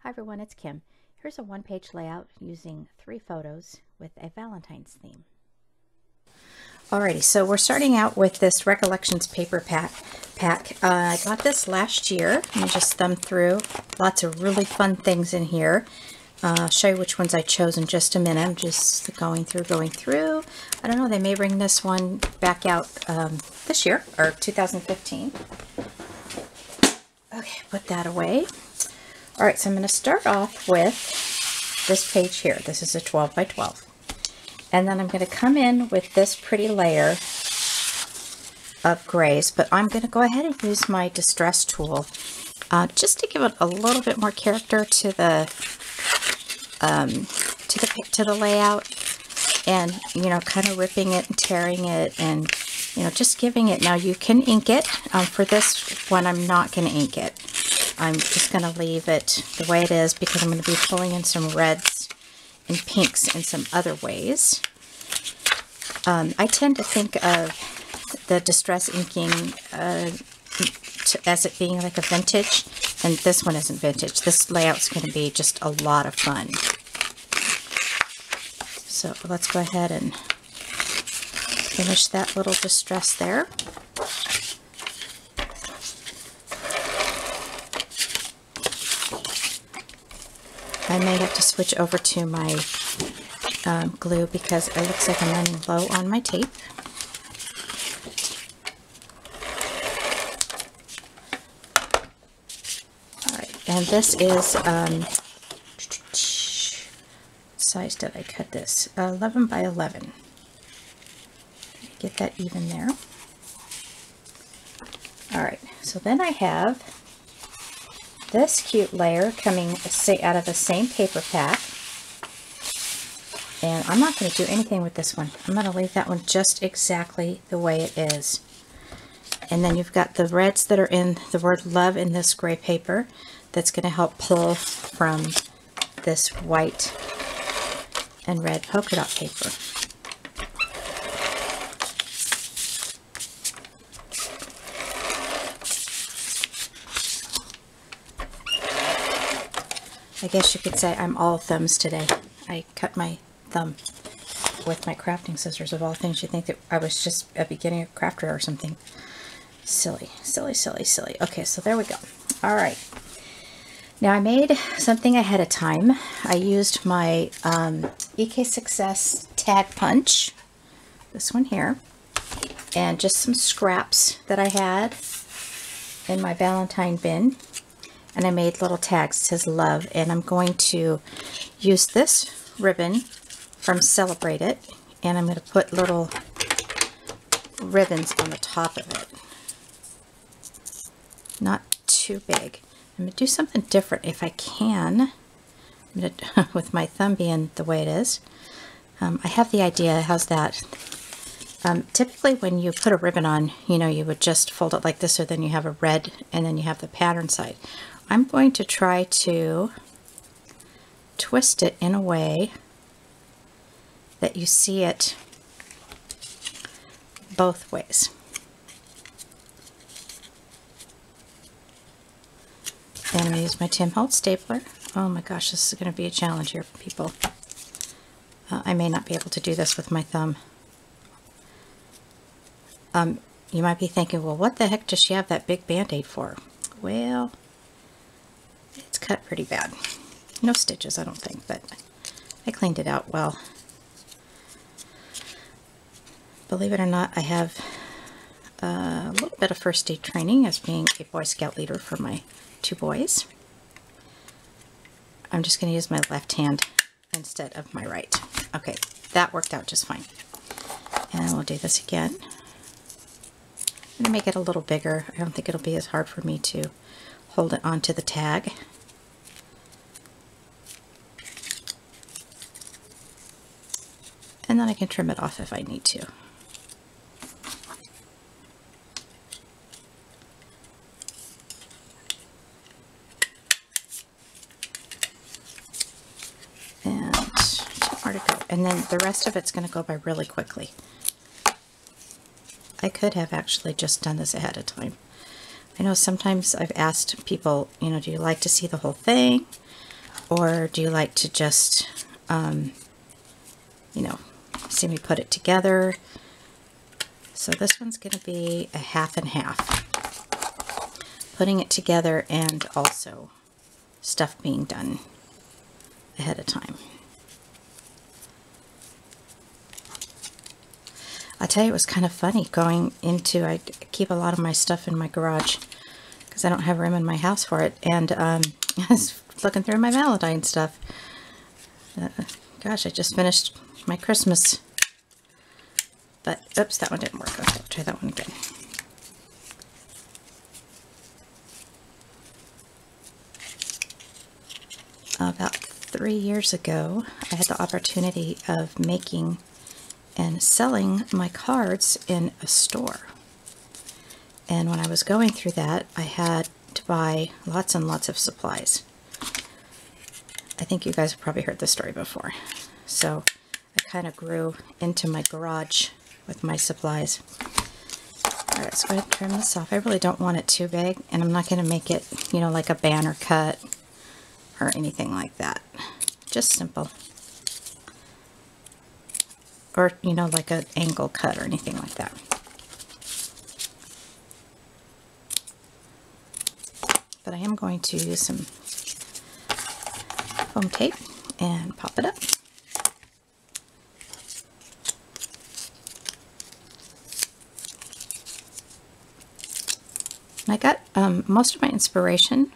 Hi everyone, it's Kim. Here's a one-page layout using 3 photos with a Valentine's theme. Alrighty, so we're starting out with this Recollections paper pack. I got this last year. Let me just thumb through. Lots of really fun things in here. I'll show you which ones I chose in just a minute. I'm just going through. I don't know, they may bring this one back out this year, or 2015. Okay, put that away. Alright, so I'm going to start off with this page here. This is a 12 by 12. And then I'm going to come in with this pretty layer of grays, but I'm going to go ahead and use my distress tool just to give it a little bit more character to the layout, and kind of ripping it and tearing it, and just giving it. Now you can ink it. For this one, I'm not going to ink it. I'm just going to leave it the way it is because I'm going to be pulling in some reds and pinks in some other ways. I tend to think of the distress inking as it being like a vintage, and this one isn't vintage. This layout's going to be just a lot of fun. So let's go ahead and finish that little distress there. I may have to switch over to my glue because it looks like I'm running low on my tape. Alright, and this is, what size did I cut this? 11 by 11. Get that even there. Alright, so then I have this cute layer coming out of the same paper pack, and I'm not going to do anything with this one. I'm going to leave that one just exactly the way it is. And then you've got the reds that are in the word love in this gray paper that's going to help pull from this white and red polka dot paper. I guess you could say I'm all thumbs today. I cut my thumb with my crafting scissors. Of all things, you think that I was just a beginning crafter or something. Silly, silly, silly, silly. Okay, so there we go. All right. Now I made something ahead of time. I used my EK Success tag punch, this one here, and just some scraps that I had in my Valentine bin. And I made little tags. It says love, and I'm going to use this ribbon from Celebrate It, and I'm going to put little ribbons on the top of it. Not too big. I'm going to do something different if I can. I'm going to, with my thumb being the way it is. I have the idea. How's that? Typically when you put a ribbon on, you would just fold it like this, so then you have a red and then you have the pattern side. I'm going to try to twist it in a way that you see it both ways. And I'm going to use my Tim Holtz stapler. Oh my gosh, this is going to be a challenge here, people. I may not be able to do this with my thumb. You might be thinking, well, what the heck does she have that big band-aid for? Well, it's cut pretty bad. No stitches, I don't think, but I cleaned it out well. Believe it or not, I have a little bit of first aid training as being a Boy Scout leader for my 2 boys. I'm just going to use my left hand instead of my right. Okay, that worked out just fine. And we'll do this again. I'm going to make it a little bigger. I don't think it'll be as hard for me to hold it onto the tag. And then I can trim it off if I need to. And 2 more to go. And then the rest of it's going to go by really quickly. I could have actually just done this ahead of time. I know sometimes I've asked people, do you like to see the whole thing? or do you like to just, you know, see me put it together? So this one's going to be a half and half. Putting it together and also stuff being done ahead of time. I'll tell you, it was kind of funny going into, I keep a lot of my stuff in my garage because I don't have room in my house for it, and I was looking through my Valentine stuff. Gosh, I just finished my Christmas, but oops, that one didn't work. Okay, I'll try that one again. About 3 years ago, I had the opportunity of making and selling my cards in a store. And when I was going through that, I had to buy lots and lots of supplies. I think you guys have probably heard this story before. So I kind of grew into my garage with my supplies. All right, let's go ahead and trim this off. I really don't want it too big, and I'm not going to make it, you know, like a banner cut or anything like that. Just simple. Or, you know, like an angle cut or anything like that. But I am going to use some foam tape and pop it up. And I got most of my inspiration.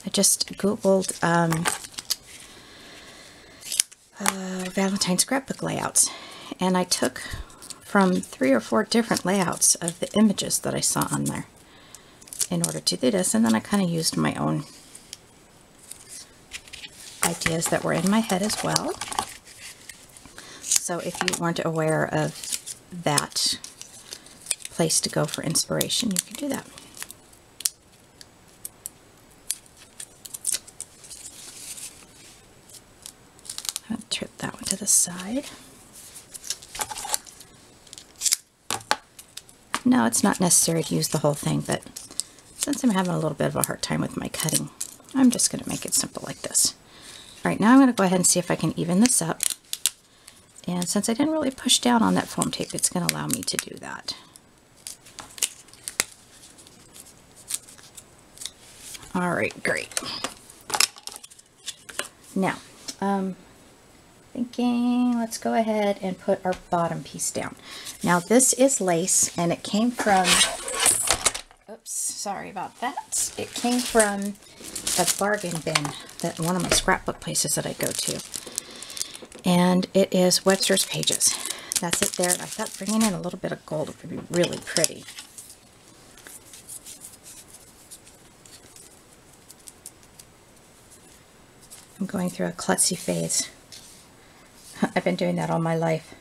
I just Googled Valentine scrapbook layouts, and I took from 3 or 4 different layouts of the images that I saw on there in order to do this, and then I kind of used my own ideas that were in my head as well. So if you weren't aware of that place to go for inspiration, you could do that. I'll trip that one to the side. No, it's not necessary to use the whole thing, but since I'm having a little bit of a hard time with my cutting, I'm just going to make it simple like this. All right, now I'm going to go ahead and see if I can even this up. And since I didn't really push down on that foam tape, it's going to allow me to do that. All right, great. Now, thinking let's go ahead and put our bottom piece down. Now this is lace, and it came from, oops, sorry about that. It came from a bargain bin that one of my scrapbook places that I go to. And it is Webster's Pages. That's it there. I thought bringing in a little bit of gold would be really pretty. I'm going through a klutzy phase. I've been doing that all my life.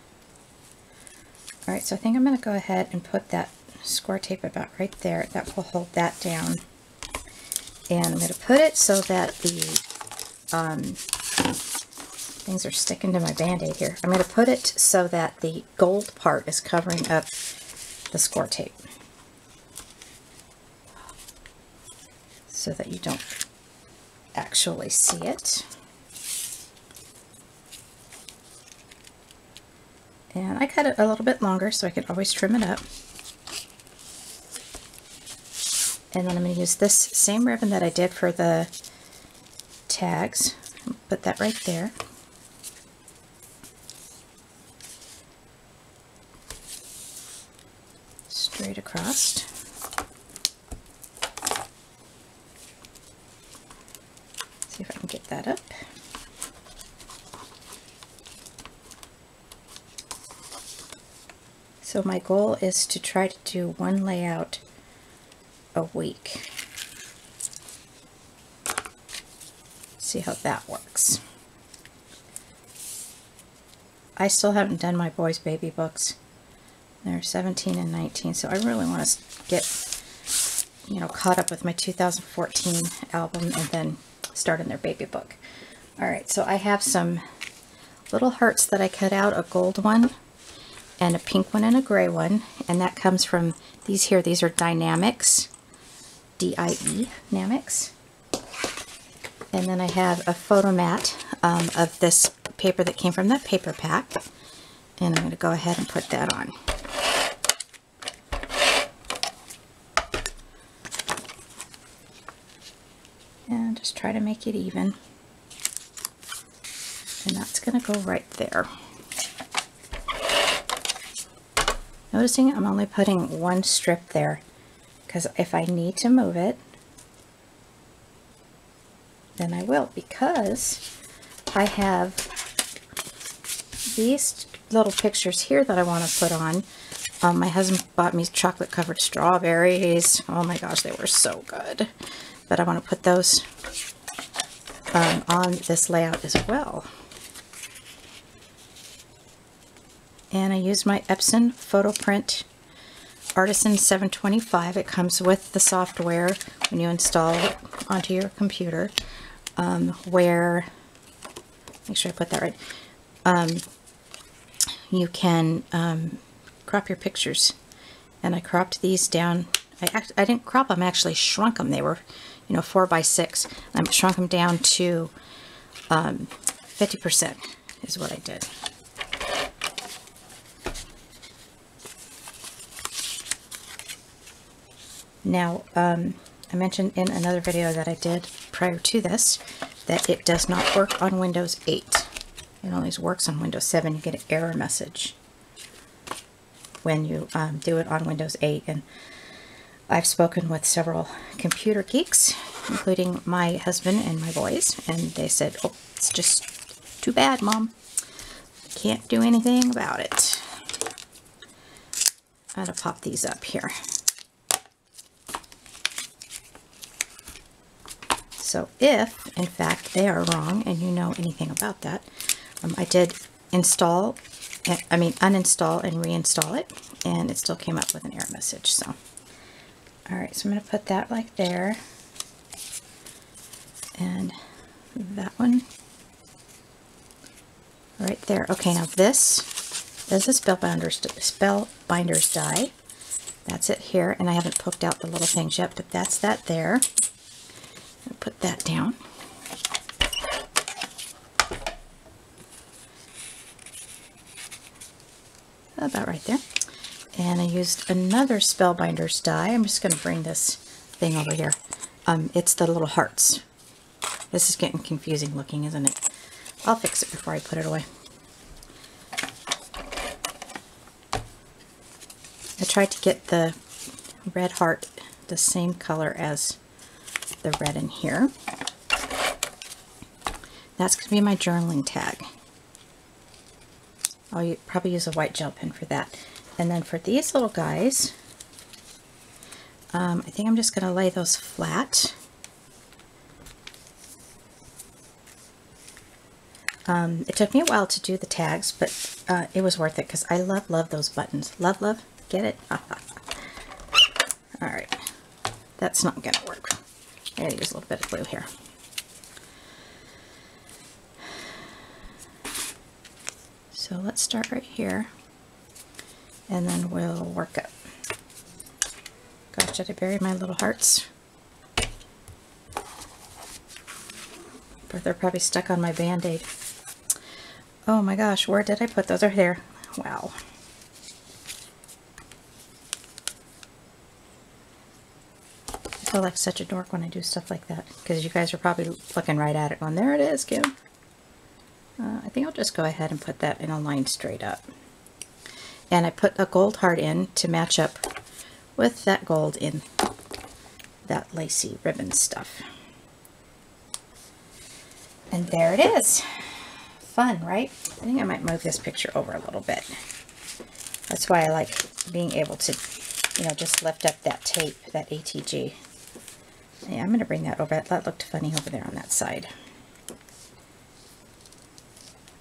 Alright, so I think I'm going to go ahead and put that score tape about right there. That will hold that down. And I'm going to put it so that the things are sticking to my band-aid here. I'm going to put it so that the gold part is covering up the score tape, so that you don't actually see it. And I cut it a little bit longer so I can always trim it up. And then I'm going to use this same ribbon that I did for the tags. Put that right there. Straight across. See if I can get that up. So my goal is to try to do one layout a week. See how that works. I still haven't done my boys' baby books. They're 17 and 19, so I really want to get, you know, caught up with my 2014 album and then start in their baby book. Alright, so I have some little hearts that I cut out, a gold one and a pink one and a gray one, and that comes from these here. These are Die-Namics, D-I-E, Namics. And then I have a photo mat of this paper that came from that paper pack. And I'm going to go ahead and put that on. And just try to make it even. And that's going to go right there. Noticing I'm only putting one strip there, because if I need to move it, then I will, because I have these little pictures here that I want to put on. My husband bought me chocolate covered strawberries. Oh my gosh, they were so good. But I want to put those on this layout as well. And I use my Epson Photo Print Artisan 725. It comes with the software when you install it onto your computer, where, make sure I put that right, you can crop your pictures. And I cropped these down. I didn't crop them, I actually shrunk them. They were, 4 by 6. I shrunk them down to 50% is what I did. Now, I mentioned in another video that I did prior to this that it does not work on Windows 8. It only works on Windows 7. You get an error message when you do it on Windows 8. And I've spoken with several computer geeks, including my husband and my boys, and they said, oh, it's just too bad, Mom. Can't do anything about it. I'm going to pop these up here. So if, in fact, they are wrong and you know anything about that, I did uninstall and reinstall it, and it still came up with an error message. So, all right, so I'm going to put that like there, and that one right there. Okay, now this is a Spellbinders die. That's it here, and I haven't poked out the little things yet, but that's that there. I'll put that down. About right there. And I used another Spellbinders die. I'm just going to bring this thing over here. It's the little hearts. This is getting confusing looking, isn't it? I'll fix it before I put it away. I tried to get the red heart the same color as the red in here. That's going to be my journaling tag. I'll probably use a white gel pen for that. And then for these little guys, I think I'm just going to lay those flat. It took me a while to do the tags, but it was worth it because I love those buttons. Love, get it? Alright, that's not going to work. I gotta use a little bit of glue here. So let's start right here, and then we'll work up. Gosh, did I bury my little hearts? But they're probably stuck on my band-aid. Oh my gosh, where did I put those? They're here. Wow. I feel like such a dork when I do stuff like that, because you guys are probably looking right at it going, there it is, Kim. I think I'll just go ahead and put that in a line straight up. And I put a gold heart in to match up with that gold in that lacy ribbon stuff. And there it is. Fun, right? I think I might move this picture over a little bit. That's why I like being able to, just lift up that tape, that ATG. Yeah, I'm going to bring that over. That looked funny over there on that side.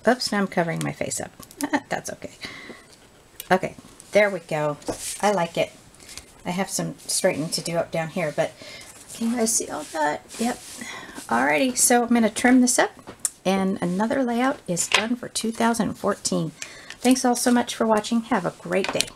Oops, now I'm covering my face up. That's okay. Okay, there we go. I like it. I have some straightening to do up down here, but can you guys see all that? Yep. Alrighty, so I'm going to trim this up, and another layout is done for 2014. Thanks all so much for watching. Have a great day.